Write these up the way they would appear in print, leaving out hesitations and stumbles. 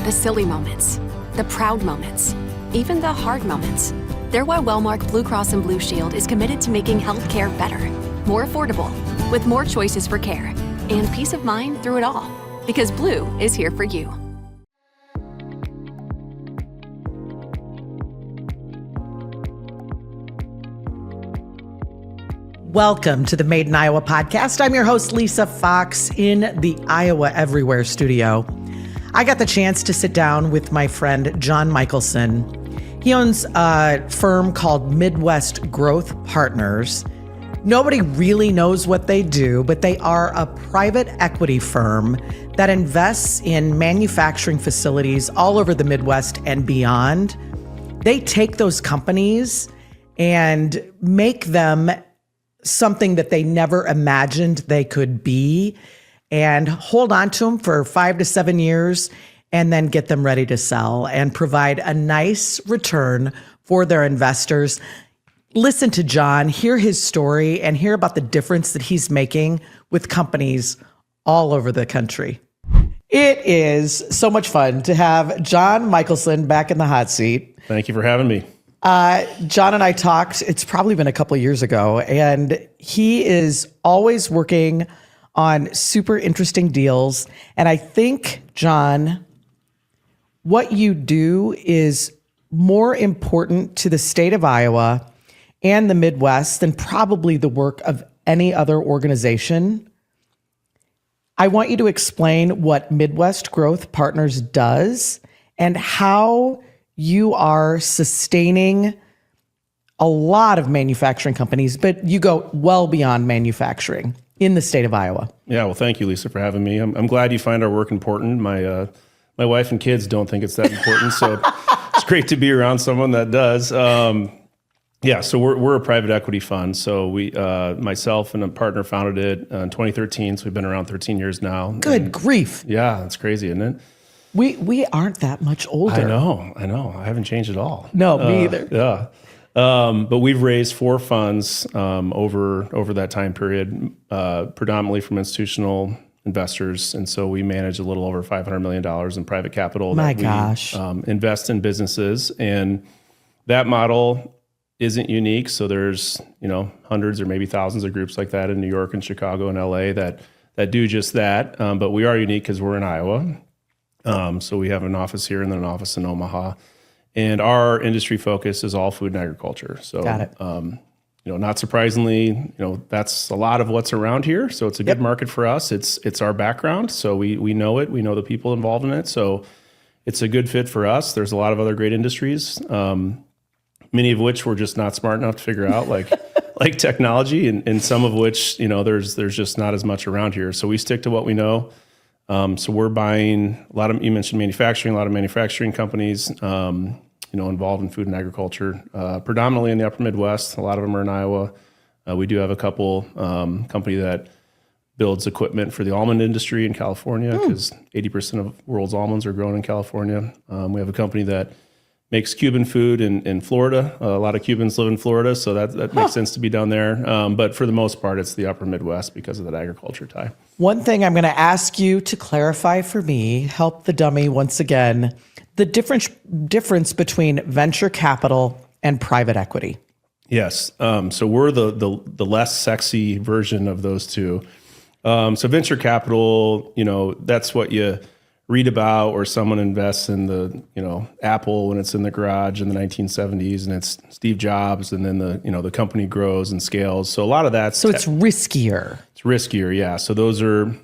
The silly moments, the proud moments, even the hard moments. They're why Wellmark Blue Cross and Blue Shield is committed to making healthcare better, more affordable, with more choices for care, and peace of mind through it all. Because Blue is here for you. Welcome to the Made in Iowa podcast. I'm your host, Lisa Fox, in the Iowa Everywhere studio. I got the chance to sit down with my friend, John Mickelson. He owns a firm called Midwest Growth Partners. Nobody really knows what they do, but they are a private equity firm that invests in manufacturing facilities all over the Midwest and beyond. They take those companies and make them something that they never imagined they could be, and hold on to them for 5 to 7 years and then get them ready to sell and provide a nice return for their investors. Listen to John, hear his story, and hear about the difference that he's making with companies all over the country. It is so much fun to have John Mickelson back in the hot seat. Thank you for having me. John and I talked, it's probably been a couple of years ago, and he is always working on super interesting deals. And I think, John, what you do is more important to the state of Iowa and the Midwest than probably the work of any other organization. I want you to explain what Midwest Growth Partners does and how you are sustaining a lot of manufacturing companies, but you go well beyond manufacturing in the state of Iowa. Yeah, well, thank you, Lisa, for having me. I'm glad you find our work important. My wife and kids don't think it's that important, so it's great to be around someone that does. Yeah, so we're a private equity fund. So we, myself and a partner founded it in 2013. So we've been around 13 years now. Good grief. Yeah, that's crazy, isn't it? We aren't that much older. I know. I haven't changed at all. No, me either. Yeah. But we've raised 4 funds over that time period, predominantly from institutional investors. And so we manage a little over $500 million in private capital that we invest in businesses. And that model isn't unique. So there's, hundreds or maybe thousands of groups like that in New York and Chicago and LA that do just that. But we are unique because we're in Iowa. So we have an office here and then an office in Omaha. And our industry focus is all food and agriculture. So, got it. Not surprisingly, that's a lot of what's around here. So it's a good market for us. It's our background. So we know it. We know the people involved in it. So it's a good fit for us. There's a lot of other great industries, many of which we're just not smart enough to figure out, like technology, and some of which, there's just not as much around here. So we stick to what we know. So we're buying you mentioned manufacturing, a lot of manufacturing companies, involved in food and agriculture, predominantly in the upper Midwest. A lot of them are in Iowa. We do have a couple company that builds equipment for the almond industry in California, because 80% of the world's almonds are grown in California. We have a company that makes Cuban food in Florida. A lot of Cubans live in Florida, so that makes sense to be down there. But for the most part, it's the upper Midwest because of that agriculture tie. One thing I'm going to ask you to clarify for me, help the dummy once again, the difference between venture capital and private equity. Yes. So we're the less sexy version of those two. So venture capital, that's what you read about, or someone invests in the, Apple when it's in the garage in the 1970s, and it's Steve Jobs, and then the company grows and scales. So a lot of that. So it's riskier. It's riskier, yeah. So those are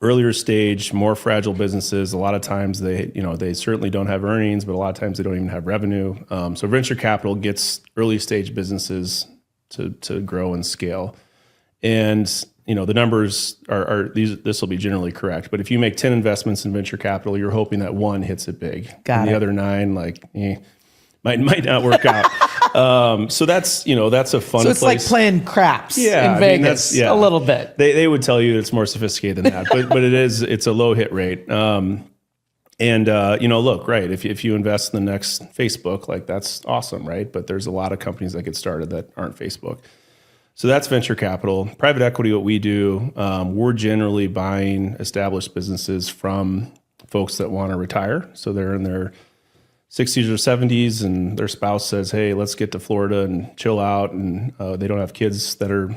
earlier stage, more fragile businesses. A lot of times they certainly don't have earnings, but a lot of times they don't even have revenue. So venture capital gets early stage businesses to grow and scale. And the numbers are these. This will be generally correct, but if you make 10 investments in venture capital, you're hoping that one hits it big. Got and the other 9, might not work out. So that's a fun. So it's place. like playing craps in Vegas, a little bit. They would tell you it's more sophisticated than that, but it's a low hit rate. Look, right. If you invest in the next Facebook, that's awesome, right? But there's a lot of companies that get started that aren't Facebook. So that's venture capital. Private equity, what we do, we're generally buying established businesses from folks that want to retire. So they're in their 60s or 70s, and their spouse says, "Hey, let's get to Florida and chill out," and they don't have kids that are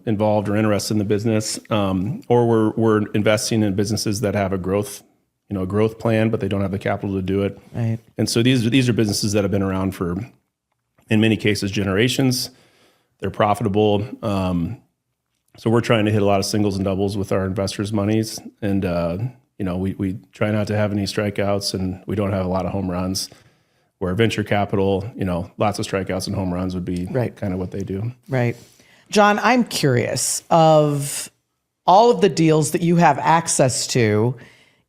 involved or interested in the business, or we're investing in businesses that have a growth plan, but they don't have the capital to do it. Right. And so these are businesses that have been around for, in many cases, generations. They're profitable. So we're trying to hit a lot of singles and doubles with our investors' monies, and we try not to have any strikeouts, and we don't have a lot of home runs. Where venture capital, lots of strikeouts and home runs would be kind of what they do. Right. John, I'm curious, of all of the deals that you have access to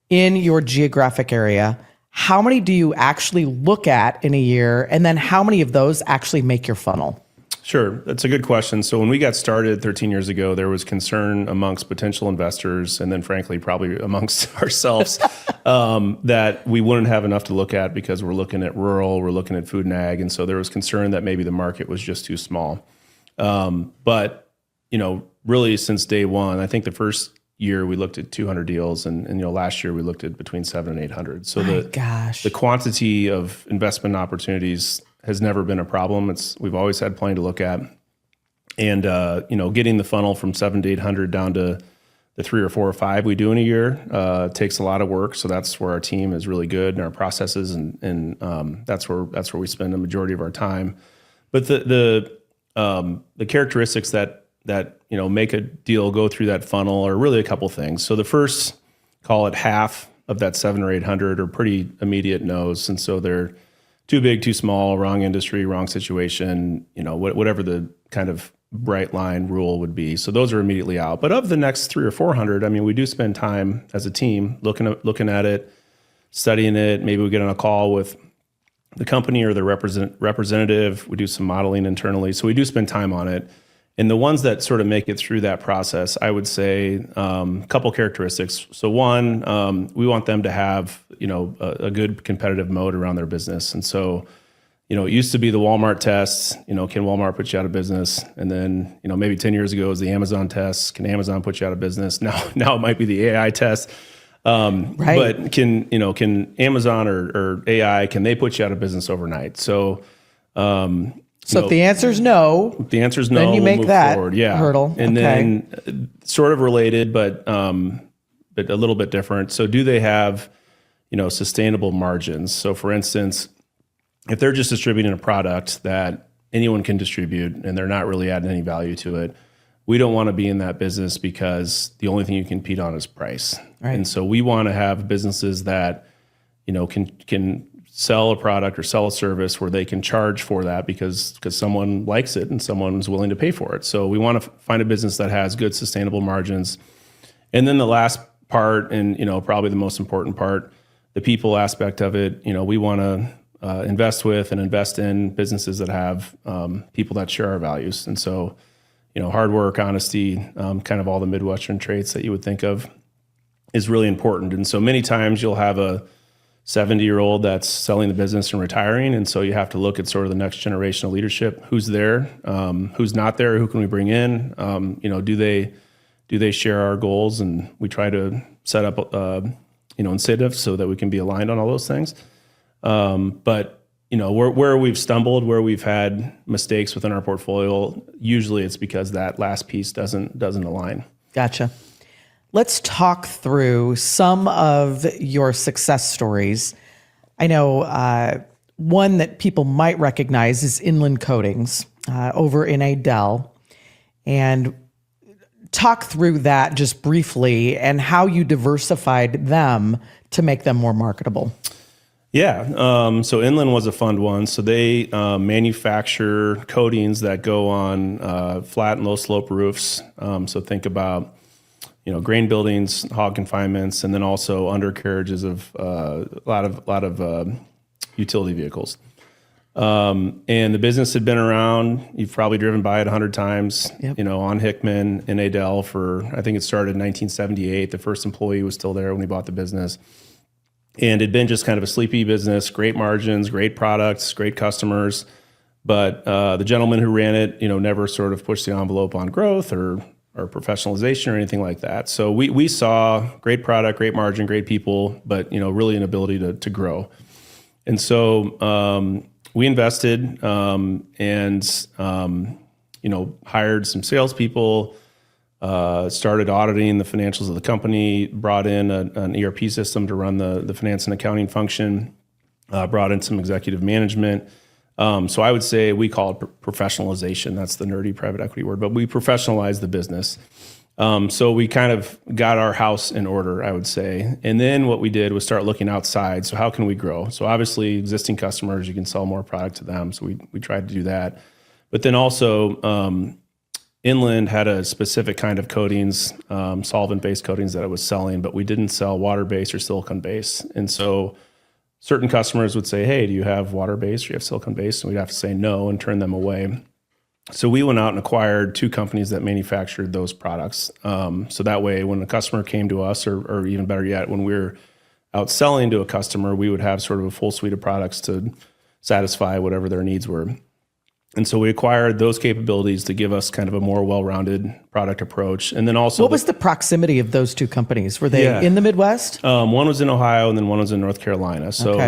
in your geographic area, how many do you actually look at in a year? And then how many of those actually make your funnel? Sure. That's a good question. So when we got started 13 years ago, there was concern amongst potential investors, and then frankly, probably amongst ourselves, that we wouldn't have enough to look at because we're looking at rural, we're looking at food and ag. And so there was concern that maybe the market was just too small. But really since day one, I think the first year we looked at 200 deals, and last year we looked at between 700 and 800. So the quantity of investment opportunities has never been a problem. We've always had plenty to look at, and getting the funnel from 700 to 800 down to the 3 or 4 or 5 we do in a year takes a lot of work. So that's where our team is really good, and our processes, and that's where we spend the majority of our time. But the characteristics that make a deal go through that funnel are really a couple things. So the first, call it half of that 700 or 800, are pretty immediate no's, and so they're too big, too small, wrong industry, wrong situation, whatever the kind of bright line rule would be. So those are immediately out. But of the next 300 or 400, we do spend time as a team looking at it, studying it. Maybe we get on a call with the company or the representative. We do some modeling internally. So we do spend time on it. And the ones that sort of make it through that process, I would say a couple characteristics. So one, we want them to have, a good competitive moat around their business. And so, it used to be the Walmart test, can Walmart put you out of business? And then, maybe 10 years ago it was the Amazon test. Can Amazon put you out of business? Now it might be the AI test. But can Amazon or AI, can they put you out of business overnight? So, if the answer is no, then you make that hurdle. And then sort of related, but a little bit different. So do they have, sustainable margins? So for instance, if they're just distributing a product that anyone can distribute and they're not really adding any value to it, we don't want to be in that business because the only thing you compete on is price. Right. And so we want to have businesses that, can sell a product or sell a service where they can charge for that because someone likes it and someone's willing to pay for it. So we want to find a business that has good sustainable margins. And then the last part, and probably the most important part, the people aspect of it, we want to invest with and invest in businesses that have people that share our values. And so, hard work, honesty, kind of all the Midwestern traits that you would think of is really important. And so many times you'll have a 70-year-old that's selling the business and retiring. And so you have to look at sort of the next generation of leadership. Who's there? Who's not there? Who can we bring in? Do they share our goals? And we try to set up, incentives so that we can be aligned on all those things. But where we've stumbled, where we've had mistakes within our portfolio, usually it's because that last piece doesn't align. Gotcha. Let's talk through some of your success stories. I know one that people might recognize is Inland Coatings over in Adel. And talk through that just briefly and how you diversified them to make them more marketable. Yeah. So Inland was a fun one. So they manufacture coatings that go on flat and low slope roofs. So think about grain buildings, hog confinements, and then also undercarriages of a lot of utility vehicles. And the business had been around. You've probably driven by it 100 times. Yep. On Hickman in Adel I think it started in 1978. The first employee was still there when we bought the business, and it'd been just kind of a sleepy business. Great margins, great products, great customers, but the gentleman who ran it, never sort of pushed the envelope on growth or professionalization or anything like that. So we saw great product, great margin, great people, but really an ability to grow. And so we invested and hired some salespeople, started auditing the financials of the company, brought in an ERP system to run the finance and accounting function, brought in some executive management. So I would say we call it professionalization. That's the nerdy private equity word, but we professionalized the business. So we kind of got our house in order, I would say. And then what we did was start looking outside. So how can we grow? So obviously existing customers, you can sell more product to them. So we tried to do that. But then also Inland had a specific kind of coatings, solvent-based coatings that it was selling, but we didn't sell water-based or silicone-based. And so certain customers would say, hey, do you have water-based or do you have silicone-based? And we'd have to say no and turn them away. So we went out and acquired 2 companies that manufactured those products. So that way, when a customer came to us, or even better yet, when we were out selling to a customer, we would have sort of a full suite of products to satisfy whatever their needs were. And so we acquired those capabilities to give us kind of a more well-rounded product approach. And then also— What was the proximity of those 2 companies? Were they in the Midwest? One was in Ohio and then one was in North Carolina. So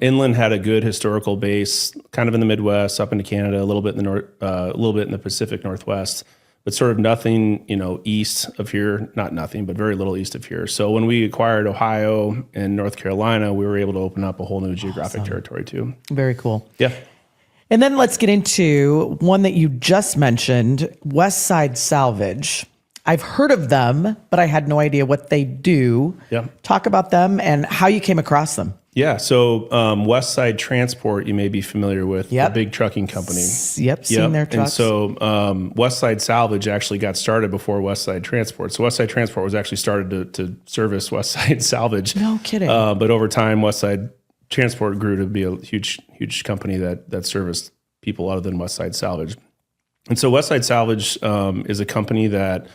Inland had a good historical base, kind of in the Midwest, up into Canada, a little bit in the north, a little bit in the Pacific Northwest, but sort of nothing, east of here. Not nothing, but very little east of here. So when we acquired Ohio and North Carolina, we were able to open up a whole new geographic territory too. Very cool. Yeah. And then let's get into one that you just mentioned, West Side Salvage. I've heard of them, but I had no idea what they do. Yeah. Talk about them and how you came across them. Yeah. So West Side Transport, you may be familiar with, the big trucking company. Yep. Seen their trucks. And so West Side Salvage actually got started before West Side Transport. So West Side Transport was actually started to service West Side Salvage. No kidding. But over time, West Side Transport grew to be a huge company that serviced people other than West Side Salvage. And so West Side Salvage is a company that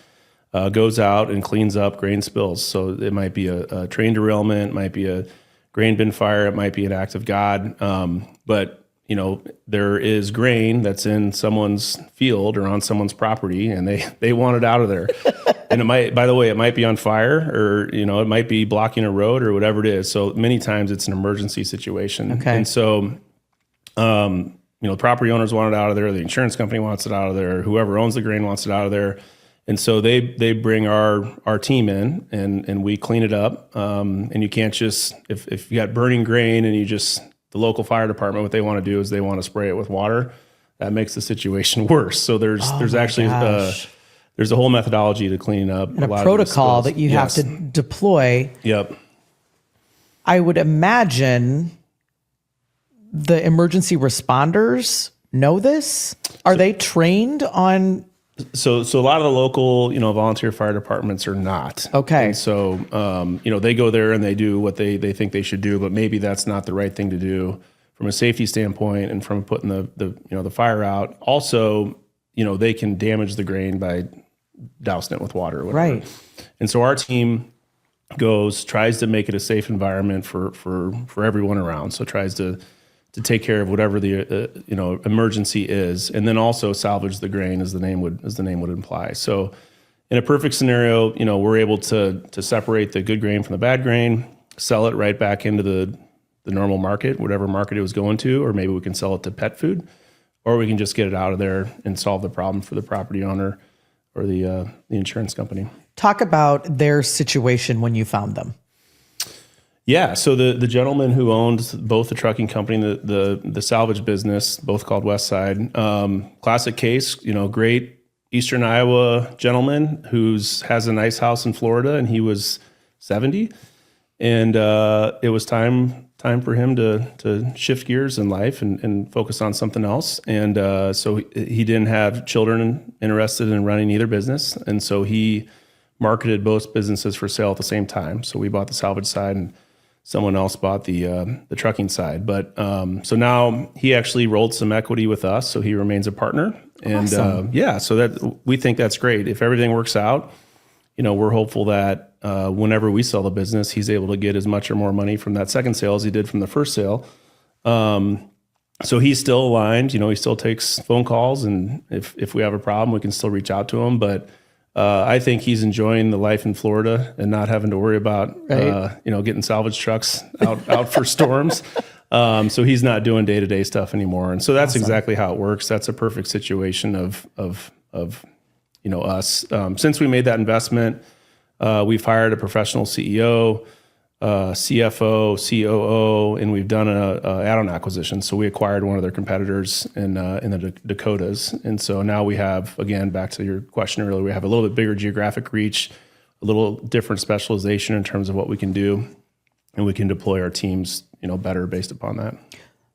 goes out and cleans up grain spills. So it might be a train derailment, it might be a grain bin fire, it might be an act of God. But there is grain that's in someone's field or on someone's property, and they want it out of there. And it might, by the way, it might be on fire, or it might be blocking a road or whatever it is. So many times it's an emergency situation. Okay. And so the property owners want it out of there, the insurance company wants it out of there, whoever owns the grain wants it out of there. And so they bring our team in and we clean it up. And you can't just, if you got burning grain and the local fire department, what they want to do is they want to spray it with water. That makes the situation worse. So there's actually there's a whole methodology to clean up. And a protocol that you have to deploy. Yep. I would imagine the emergency responders know this. Are they trained on? So a lot of the local, volunteer fire departments are not. Okay. And so, they go there and they do what they think they should do, but maybe that's not the right thing to do from a safety standpoint and from putting the fire out. Also, they can damage the grain by dousing it with water or whatever. Right. And so our team tries to make it a safe environment for everyone around. So tries to take care of whatever the emergency is, and then also salvage the grain, as the name would imply. So, in a perfect scenario, we're able to separate the good grain from the bad grain, sell it right back into the normal market, whatever market it was going to, or maybe we can sell it to pet food, or we can just get it out of there and solve the problem for the property owner or the insurance company. Talk about their situation when you found them. Yeah, so the gentleman who owned both the trucking company and the salvage business, both called West Side, classic case, great Eastern Iowa gentleman has a nice house in Florida, and he was 70, and it was time for him to shift gears in life and focus on something else. And so he didn't have children interested in running either business, and so he marketed both businesses for sale at the same time. So we bought the salvage side, and someone else bought the trucking side. But so now he actually rolled some equity with us, so he remains a partner. And awesome. So that we think that's great. If everything works out, we're hopeful that whenever we sell the business, he's able to get as much or more money from that second sale as he did from the first sale. So he's still aligned. He still takes phone calls, and if we have a problem, we can still reach out to him. But I think he's enjoying the life in Florida and not having to worry about, getting salvage trucks out for storms. So he's not doing day-to-day stuff anymore. And so that's exactly how it works. That's a perfect situation of us. Since we made that investment, we've hired a professional CEO, CFO, COO, and we've done a add-on acquisition. So we acquired one of their competitors in the Dakotas. And so now we have, again, back to your question earlier, we have a little bit bigger geographic reach, a little different specialization in terms of what we can do, and we can deploy our teams, better based upon that.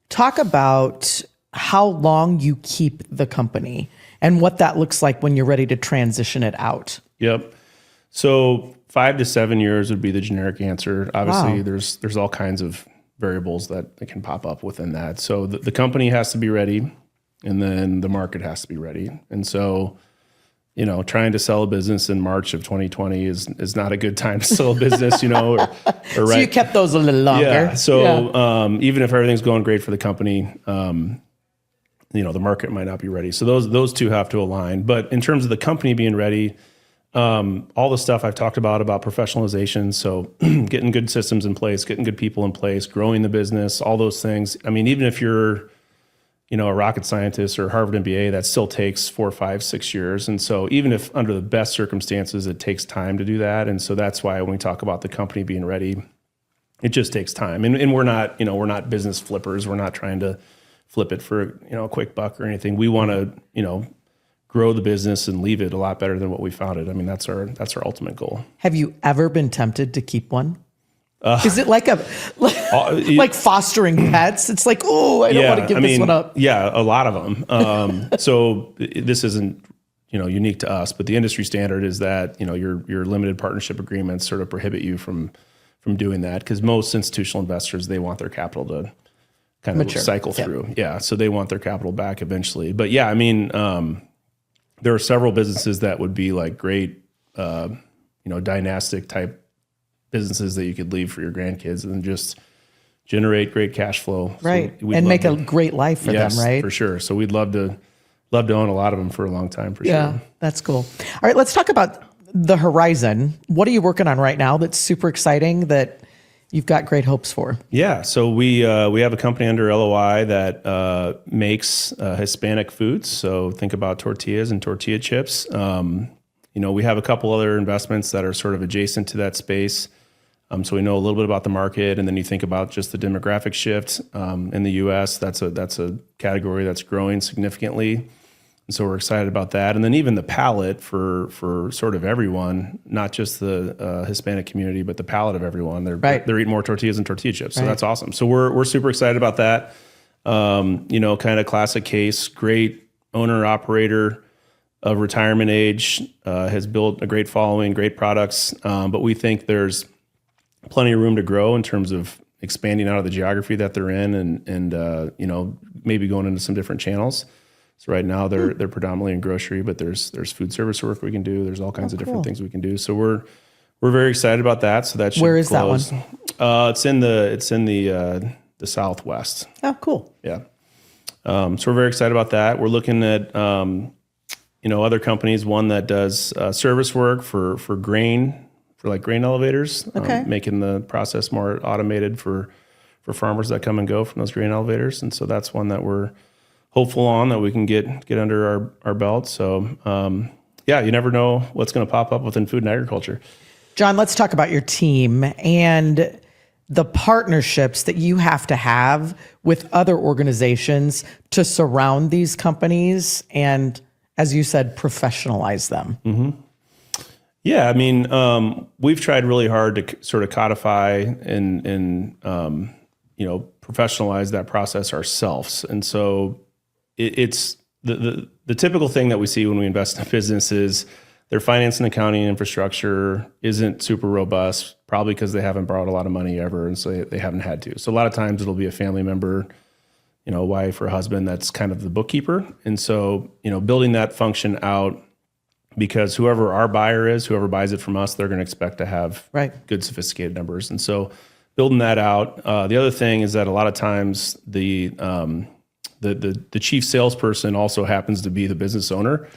Talk about how long you keep the company and what that looks like when you're ready to transition it out. Yep. So 5 to 7 years would be the generic answer. Obviously, there's all kinds of variables that can pop up within that. So the company has to be ready, and then the market has to be ready. And so, trying to sell a business in March of 2020 is not a good time to sell a business, or right. So you kept those a little longer. Yeah. So even if everything's going great for the company, the market might not be ready. So those two have to align. But in terms of the company being ready, all the stuff I've talked about professionalization, so getting good systems in place, getting good people in place, growing the business, all those things. I mean, even if you're, a rocket scientist or Harvard MBA, that still takes 4, 5, 6 years. And so even if under the best circumstances, it takes time to do that. And so that's why when we talk about the company being ready, it just takes time. And we're not, we're not business flippers. We're not trying to flip it for, a quick buck or anything. We want to, grow the business and leave it a lot better than what we found it. I mean, that's our ultimate goal. Have you ever been tempted to keep one? Is it like like fostering pets? It's like, I don't want to give this one up. Yeah, a lot of them. So this isn't, unique to us, but the industry standard is that, your limited partnership agreements sort of prohibit you from doing that, because most institutional investors, they want their capital to kind of cycle through. Yeah, so they want their capital back eventually. But yeah, I mean, there are several businesses that would be like great, dynastic type businesses that you could leave for your grandkids and just generate great cash flow. Right. So and make a great life for them, right? For sure. So we'd love to own a lot of them for a long time, for sure. Yeah, that's cool. All right, let's talk about the horizon. What are you working on right now that's super exciting that you've got great hopes for? Yeah, so we have a company under LOI that makes Hispanic foods. So think about tortillas and tortilla chips. We have a couple other investments that are sort of adjacent to that space. So we know a little bit about the market, and then you think about just the demographic shift in the U.S. That's a category that's growing significantly, and so we're excited about that. And then even the palate for sort of everyone, not just the Hispanic community, but the palate of everyone. They're eating more tortillas and tortilla chips, so that's awesome. So we're super excited about that. Kind of classic case, great owner operator of retirement age, has built a great following, great products, but we think there's plenty of room to grow in terms of expanding out of the geography that they're in, and maybe going into some different channels. So right now they're predominantly in grocery, but there's food service work we can do. There's all kinds of different things we can do. So we're very excited about that. So that should Where is close. That one? It's in the Southwest. Oh, cool. Yeah. So we're very excited about that. We're looking at other companies. One that does service work for grain. For like grain elevators, making the process more automated for farmers that come and go from those grain elevators. And so that's one that we're hopeful on that we can get under our belt. So you never know what's going to pop up within food and agriculture. John, let's talk about your team and the partnerships that you have to have with other organizations to surround these companies and, as you said, professionalize them. Mm-hmm. Yeah, I mean, we've tried really hard to sort of codify and professionalize that process ourselves. And so it's the typical thing that we see when we invest in a business is their finance and accounting infrastructure isn't super robust, probably because they haven't borrowed a lot of money ever, and so they haven't had to. So a lot of times it'll be a family member, a wife or husband that's kind of the bookkeeper. And so, building that function out, because whoever our buyer is, whoever buys it from us, they're going to expect to have good, sophisticated numbers. And so building that out. The other thing is that a lot of times the chief salesperson also happens to be the business owner.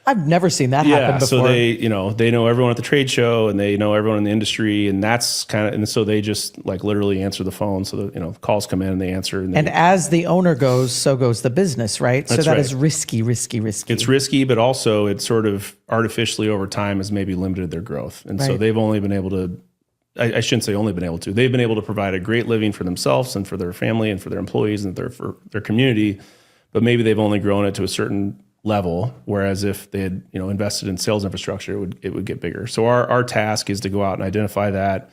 I've never seen that happen before. So they know everyone at the trade show and they know everyone in the industry, and that's and so they just like literally answer the phone. So that, calls come in and they answer. And as the owner goes, so goes the business, right? So that is risky. It's risky, but also it sort of artificially over time has maybe limited their growth. And so they've only been able to, I shouldn't say only been able to, they've been able to provide a great living for themselves and for their family and for their employees and for their community, but maybe they've only grown it to a certain level, whereas if they had invested in sales infrastructure, it would get bigger. So our task is to go out and identify that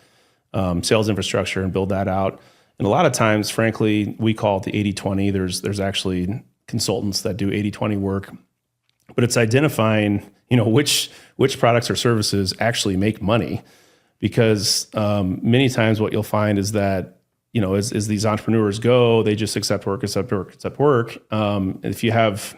sales infrastructure and build that out. And a lot of times, frankly, we call it the 80-20. There's actually consultants that do 80-20 work, but it's identifying which products or services actually make money, because many times what you'll find is that as these entrepreneurs go, they just accept work. If you have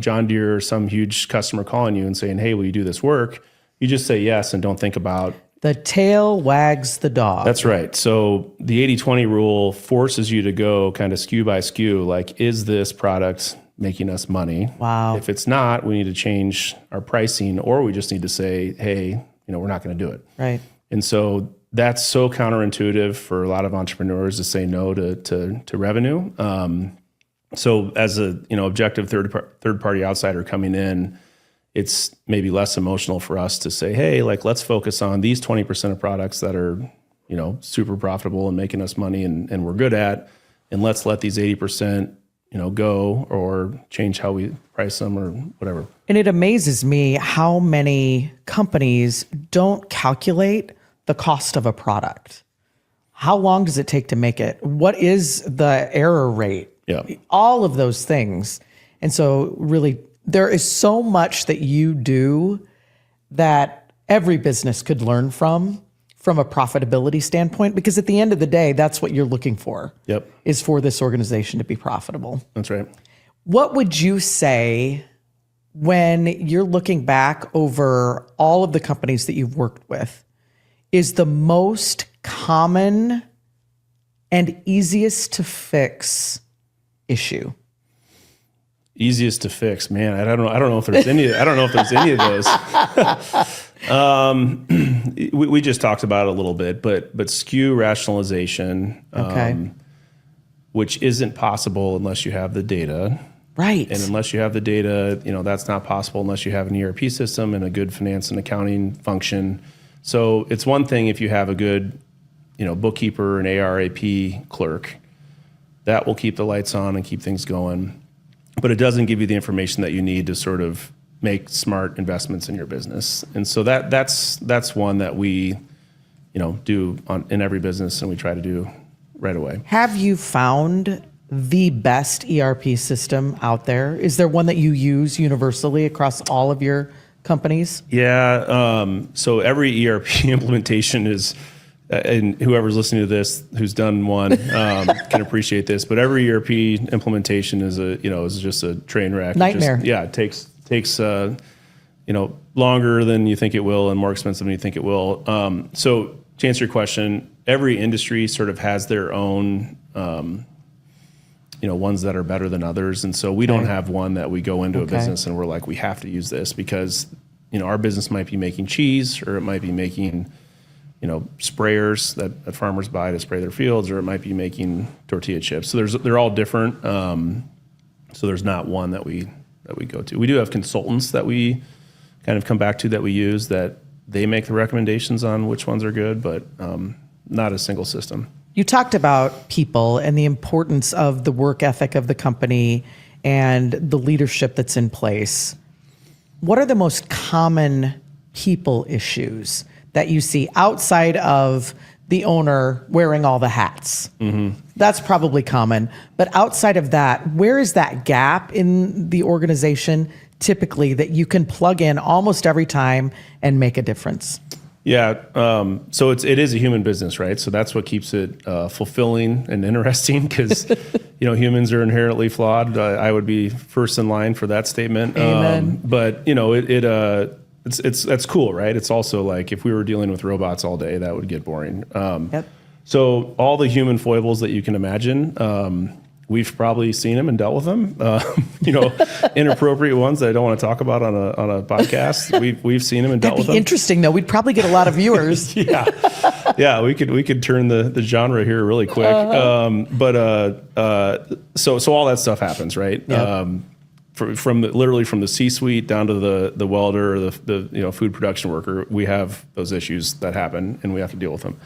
John Deere or some huge customer calling you and saying, hey, will you do this work? You just say yes and don't think about. The tail wags the dog. That's right. So the 80-20 rule forces you to go kind of SKU by SKU, like, is this product making us money? Wow. If it's not, we need to change our pricing, or we just need to say, hey, we're not going to do it. Right. And so that's so counterintuitive for a lot of entrepreneurs to say no to revenue. So as a objective third party outsider coming in, it's maybe less emotional for us to say, hey, like, let's focus on these 20% of products that are super profitable and making us money and we're good at, and let's let these 80% go, or change how we price them or whatever. And it amazes me how many companies don't calculate the cost of a product. How long does it take to make it? What is the error rate? Yeah. All of those things. And so really, there is so much that you do that every business could learn from a profitability standpoint, because at the end of the day, that's what you're looking for. Yep. Is for this organization to be profitable. That's right. What would you say when you're looking back over all of the companies that you've worked with is the most common and easiest to fix issue? Easiest to fix, man. I don't know if there's any. I don't know if there's any of those. We just talked about it a little bit, but SKU rationalization, which isn't possible unless you have the data. Right. And unless you have the data, that's not possible unless you have an ERP system and a good finance and accounting function. So it's one thing if you have a good, bookkeeper, an ARAP clerk, that will keep the lights on and keep things going. But it doesn't give you the information that you need to sort of make smart investments in your business. And so that's one that we, do in every business, and we try to do right away. Have you found the best ERP system out there? Is there one that you use universally across all of your companies? Yeah. So every ERP implementation is, and whoever's listening to this who's done one can appreciate this, but every ERP implementation is just a train wreck. Nightmare. It takes longer than you think it will and more expensive than you think it will. So to answer your question, every industry sort of has their own ones that are better than others. And so we don't have one that we go into a business and we're like, we have to use this, because our business might be making cheese, or it might be making sprayers that farmers buy to spray their fields, or it might be making tortilla chips. So they're all different. So there's not one that we go to. We do have consultants that we kind of come back to, that we use, that they make the recommendations on which ones are good, but not a single system. You talked about people and the importance of the work ethic of the company and the leadership that's in place. What are the most common people issues that you see outside of the owner wearing all the hats? Mm-hmm. That's probably common. But outside of that, where is that gap in the organization typically that you can plug in almost every time and make a difference? Yeah. So it is a human business, right? So that's what keeps it fulfilling and interesting, because humans are inherently flawed. I would be first in line for that statement. Amen. But that's cool, right? It's also like, if we were dealing with robots all day, that would get boring. Yep. So all the human foibles that you can imagine, we've probably seen them and dealt with them. Inappropriate ones that I don't want to talk about on a podcast. We've seen them and dealt with them. That'd be interesting, though. We'd probably get a lot of viewers. Yeah. We could turn the genre here really quick. So all that stuff happens, right? Yep. Literally from the C-suite down to the welder or the food production worker, we have those issues that happen and we have to deal with them.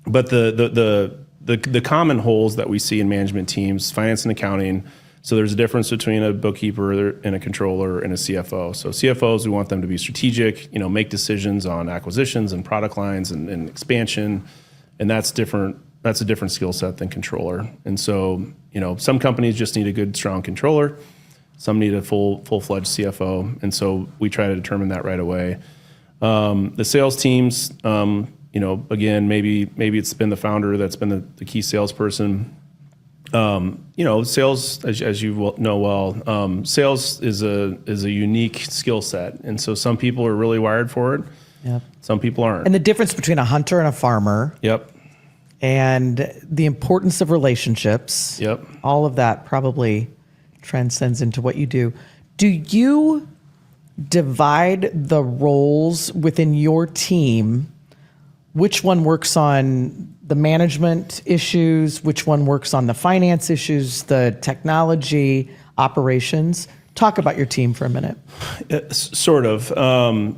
But the common holes that we see in management teams, finance and accounting. So there's a difference between a bookkeeper and a controller and a CFO. So CFOs, we want them to be strategic, make decisions on acquisitions and product lines and expansion, and that's different. That's a different skill set than controller. And so, some companies just need a good, strong controller. Some need a full-fledged CFO. And so we try to determine that right away. The sales teams, again, maybe it's been the founder that's been the key salesperson. Sales, as you know well, sales is a unique skill set. And so some people are really wired for it. Yep. Some people aren't. And the difference between a hunter and a farmer. Yep. And the importance of relationships. Yep. All of that probably transcends into what you do. Do you divide the roles within your team? Which one works on the management issues? Which one works on the finance issues, the technology, operations? Talk about your team for a minute. Sort of.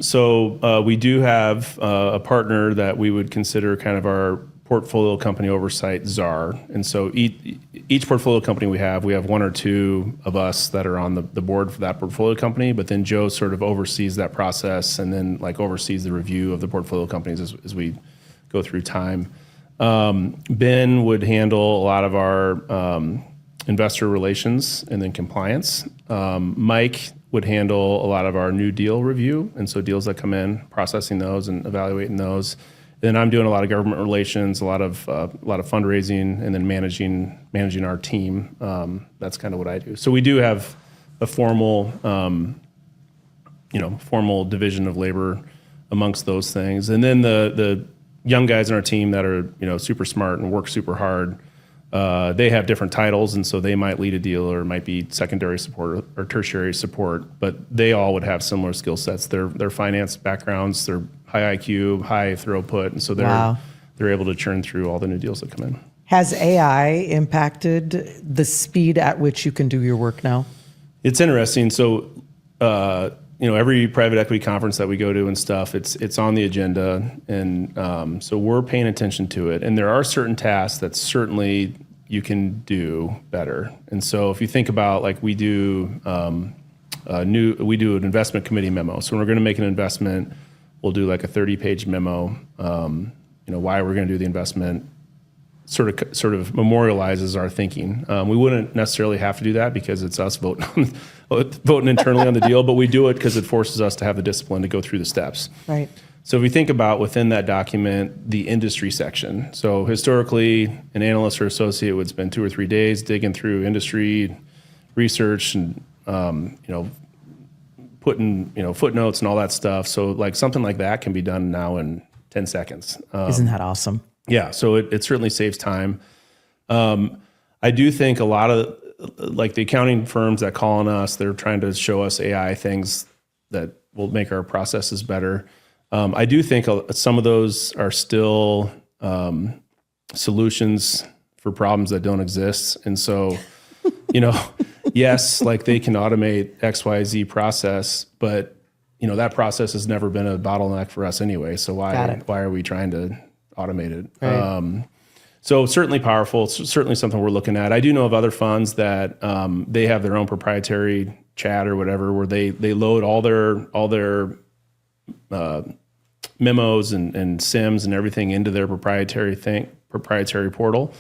So we do have a partner that we would consider kind of our portfolio company oversight czar. And so each portfolio company we have one or two of us that are on the board for that portfolio company, but then Joe sort of oversees that process and then oversees the review of the portfolio companies as we go through time. Ben would handle a lot of our investor relations and then compliance. Mike would handle a lot of our new deal review, and so deals that come in, processing those and evaluating those. Then I'm doing a lot of government relations, a lot of fundraising, and then managing our team. That's kind of what I do. So we do have a formal division of labor amongst those things. And then the young guys in our team that are super smart and work super hard, they have different titles, and so they might lead a deal or might be secondary support or tertiary support, but they all would have similar skill sets. Their finance backgrounds, they're high IQ, high throughput, and so they're able to churn through all the new deals that come in. Has AI impacted the speed at which you can do your work now? It's interesting. So, every private equity conference that we go to and stuff, it's on the agenda, and so we're paying attention to it. And there are certain tasks that certainly you can do better. And so, if you think about we do an investment committee memo. So when we're going to make an investment, we'll do a 30-page memo. Why we're going to do the investment. Sort of memorializes our thinking. We wouldn't necessarily have to do that because it's us voting internally on the deal, but we do it because it forces us to have the discipline to go through the steps. Right. So if we think about within that document, the industry section. So historically, an analyst or associate would spend 2 or 3 days digging through industry research and putting footnotes and all that stuff. So something like that can be done now in 10 seconds. Isn't that awesome? Yeah, so it certainly saves time. I do think a lot of the accounting firms that call on us, they're trying to show us AI things that will make our processes better. I do think some of those are still solutions for problems that don't exist. And so, yes, they can automate XYZ process, but that process has never been a bottleneck for us anyway. So why are we trying to automate it? Right. So certainly powerful. It's certainly something we're looking at. I do know of other funds that they have their own proprietary chat or whatever, where they load all their memos and SIMs and everything into their proprietary portal,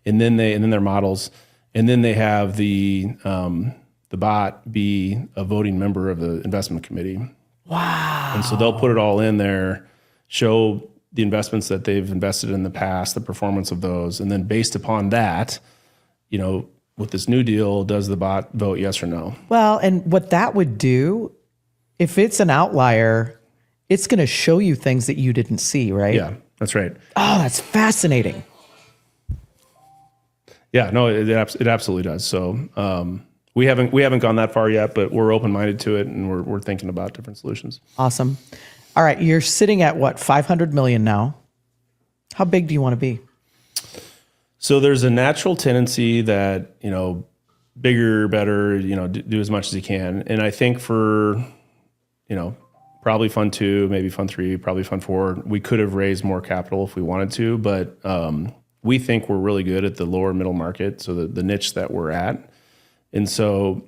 and then their models, and then they have the bot be a voting member of the investment committee. Wow! And so they'll put it all in there, show the investments that they've invested in the past, the performance of those, and then based upon that, with this new deal, does the bot vote yes or no? Well, and what that would do, if it's an outlier, it's going to show you things that you didn't see, right? Yeah, that's right. Oh, that's fascinating. Yeah, no, it absolutely does. So we haven't gone that far yet, but we're open-minded to it, and we're thinking about different solutions. Awesome. All right, you're sitting at what, 500 million now? How big do you want to be? So there's a natural tendency that, bigger, better, do as much as you can. And I think for, probably fund 2, maybe fund 3, probably fund 4, we could have raised more capital if we wanted to, but we think we're really good at the lower middle market, so the niche that we're at. And so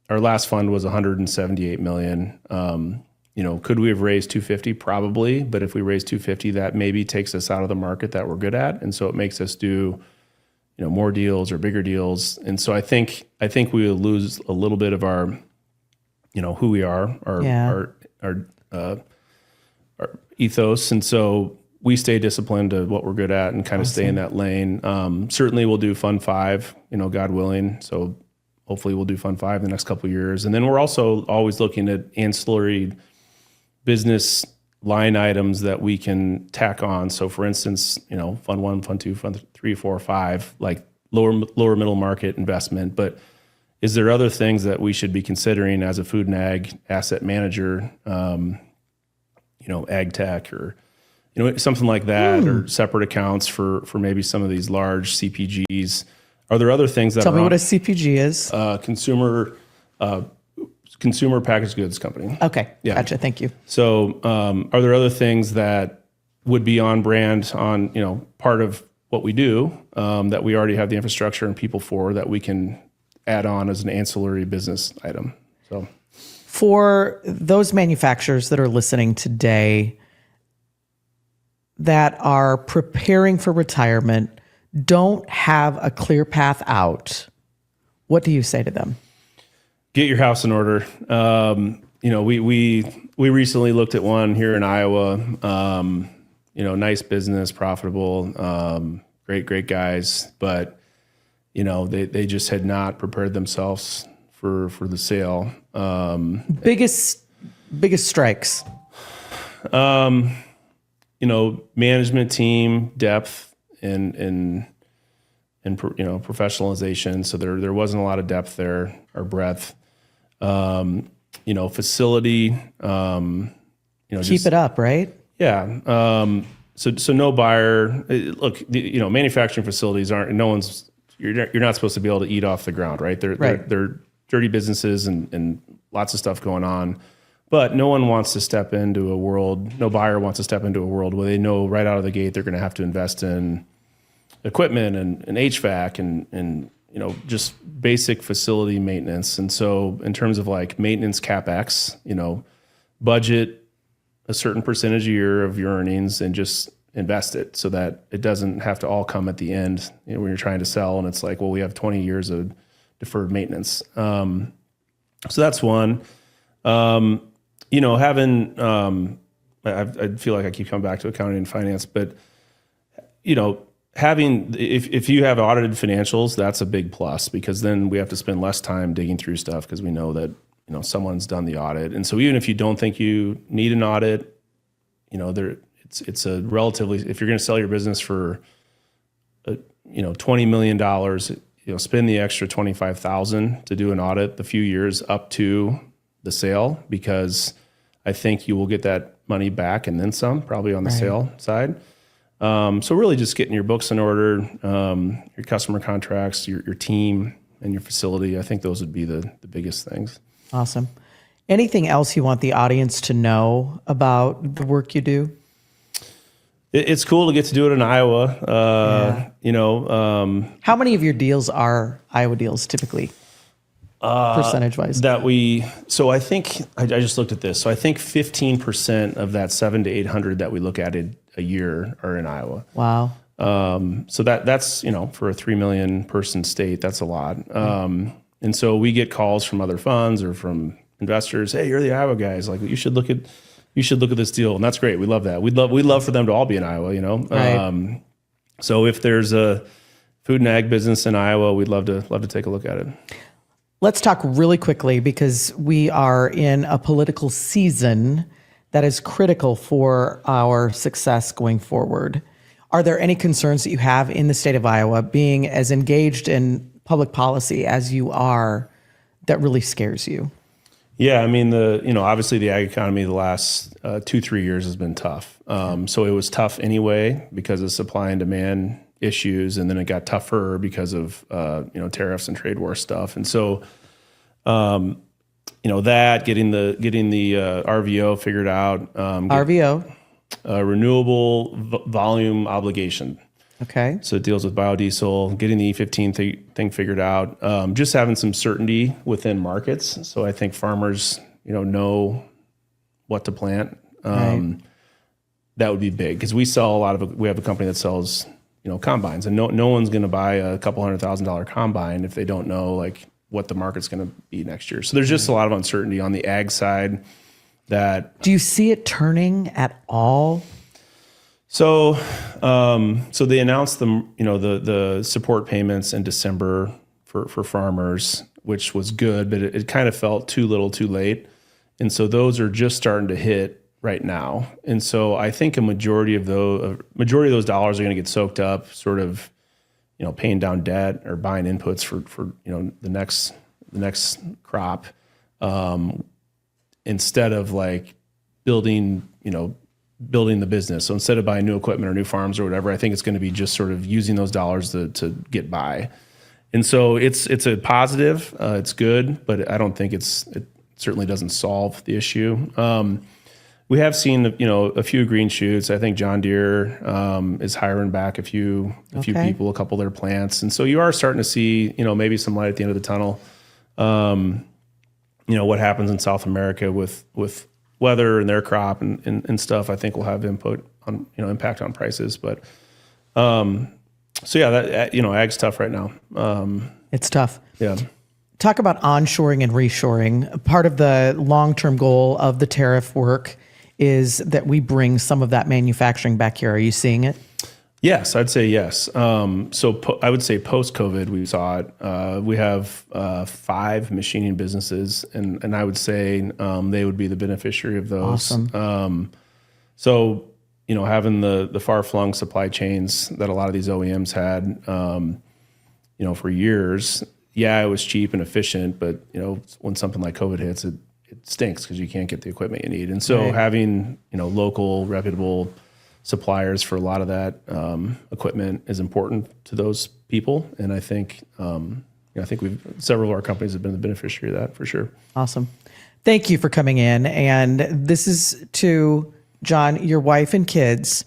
our last fund was 178 million. Could we have raised 250? Probably, but if we raise 250, that maybe takes us out of the market that we're good at, and so it makes us do more deals or bigger deals. And so I think we will lose a little bit of our who we are, our ethos, and so we stay disciplined to what we're good at and kind of stay in that lane. Certainly we'll do fund 5, God willing. So hopefully we'll do fund 5 in the next couple of years, and then we're also always looking at ancillary business line items that we can tack on. So for instance, fund 1, fund 2, fund 3, 4, 5, like lower middle market investment. But is there other things that we should be considering as a food and ag asset manager, ag tech or, something like that, or separate accounts for maybe some of these large CPGs? Are there other things that Tell me what a CPG is. Consumer packaged goods company. Okay, Yeah. Gotcha. Thank you. So, are there other things that would be on brand on, part of what we do, that we already have the infrastructure and people for, that we can add on as an ancillary business item? So, for those manufacturers that are listening today that are preparing for retirement, don't have a clear path out, what do you say to them? Get your house in order. We recently looked at one here in Iowa. Nice business, profitable, great guys, but they just had not prepared themselves for the sale. Biggest strikes. Management team depth and professionalization. So there wasn't a lot of depth there or breadth. Facility. Keep it up, right? Yeah. So no buyer. Look, manufacturing facilities aren't. You're not supposed to be able to eat off the ground, right? They're dirty businesses and lots of stuff going on. But no one wants to step into a world. No buyer wants to step into a world where they know right out of the gate they're going to have to invest in equipment and HVAC and just basic facility maintenance. And so in terms of like maintenance CapEx, budget a certain percentage a year of your earnings and just invest it so that it doesn't have to all come at the end when you're trying to sell and it's like, well, we have 20 years of deferred maintenance. So that's one. Having I feel like I keep coming back to accounting and finance, but having if you have audited financials, that's a big plus, because then we have to spend less time digging through stuff because we know that someone's done the audit. And so even if you don't think you need an audit, it's a relatively, if you're going to sell your business for $20 million, spend the extra $25,000 to do an audit the few years up to the sale, because I think you will get that money back and then some, probably on the sale side. So really just getting your books in order, your customer contracts, your team, and your facility. I think those would be the biggest things. Awesome. Anything else you want the audience to know about the work you do? It's cool to get to do it in Iowa. How many of your deals are Iowa deals typically? Percentage-wise? So I think, I just looked at this. So I think 15% of that 700 to 800 that we look at a year are in Iowa. Wow. So that's, for a 3 million person state, that's a lot. And so we get calls from other funds or from investors. Hey, you're the Iowa guys. Like, you should look at this deal. And that's great. We love that. We'd love for them to all be in Iowa, Right. So if there's a food and ag business in Iowa, we'd love to take a look at it. Let's talk really quickly, because we are in a political season that is critical for our success going forward. Are there any concerns that you have in the state of Iowa, being as engaged in public policy as you are, that really scares you? Yeah, I mean, obviously the ag economy the last 2-3 years has been tough. So it was tough anyway because of supply and demand issues, and then it got tougher because of tariffs and trade war stuff. And so that getting the RVO figured out, RVO, renewable volume obligation. Okay. So it deals with biodiesel, getting the E18 thing figured out, just having some certainty within markets. So I think farmers, know what to plant. Right. That would be big because we have a company that sells, combines, and no one's going to buy a couple $100,000 combine if they don't know like what the market's going to be next year. So there's just a lot of uncertainty on the ag side. Do you see it turning at all? So they announced the support payments in December for farmers, which was good, but it kind of felt too little, too late, and so those are just starting to hit right now. And so I think a majority of those dollars are going to get soaked up, sort of, paying down debt or buying inputs for the next crop, instead of like building the business. So instead of buying new equipment or new farms or whatever, I think it's going to be just sort of using those dollars to get by. And so it's a positive, it's good, but I don't think it certainly doesn't solve the issue. We have seen, a few green shoots. I think John Deere is hiring back a few people, a couple of their plants. And so you are starting to see, maybe some light at the end of the tunnel. What happens in South America with weather and their crop and stuff, I think will have impact on prices. But ag's tough right now. It's tough. Yeah. Talk about onshoring and reshoring. Part of the long-term goal of the tariff work is that we bring some of that manufacturing back here. Are you seeing it? Yes, I'd say yes. I would say post-COVID, we saw it. We have 5 machining businesses, and I would say they would be the beneficiary of those. Awesome. Having the far-flung supply chains that a lot of these OEMs had, for years, it was cheap and efficient, but when something like COVID hits, it stinks because you can't get the equipment you need. And so having local, reputable suppliers for a lot of that equipment is important to those people, and I think several of our companies have been the beneficiary of that for sure. Awesome. Thank you for coming in, and this is to John, your wife and kids.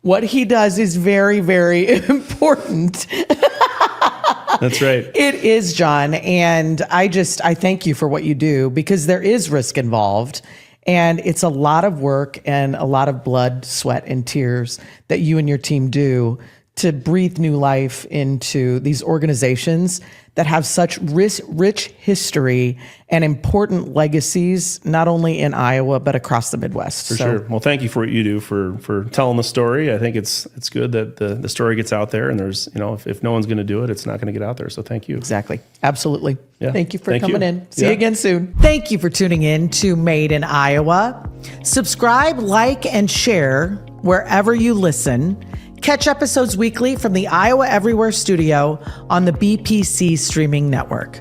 What he does is very, very important. That's right. It is, John. And I thank you for what you do, because there is risk involved, and it's a lot of work and a lot of blood, sweat, and tears that you and your team do to breathe new life into these organizations that have such rich history and important legacies, not only in Iowa, but across the Midwest. For sure. Well, thank you for what you do for telling the story. I think it's good that the story gets out there, and there's, if no one's going to do it, it's not going to get out there. So thank you. Exactly. Absolutely. Yeah. Thank you for coming in. See Yeah. you again soon. Thank you for tuning in to Made in Iowa. Subscribe, like, and share wherever you listen. Catch episodes weekly from the Iowa Everywhere studio on the BPC streaming network.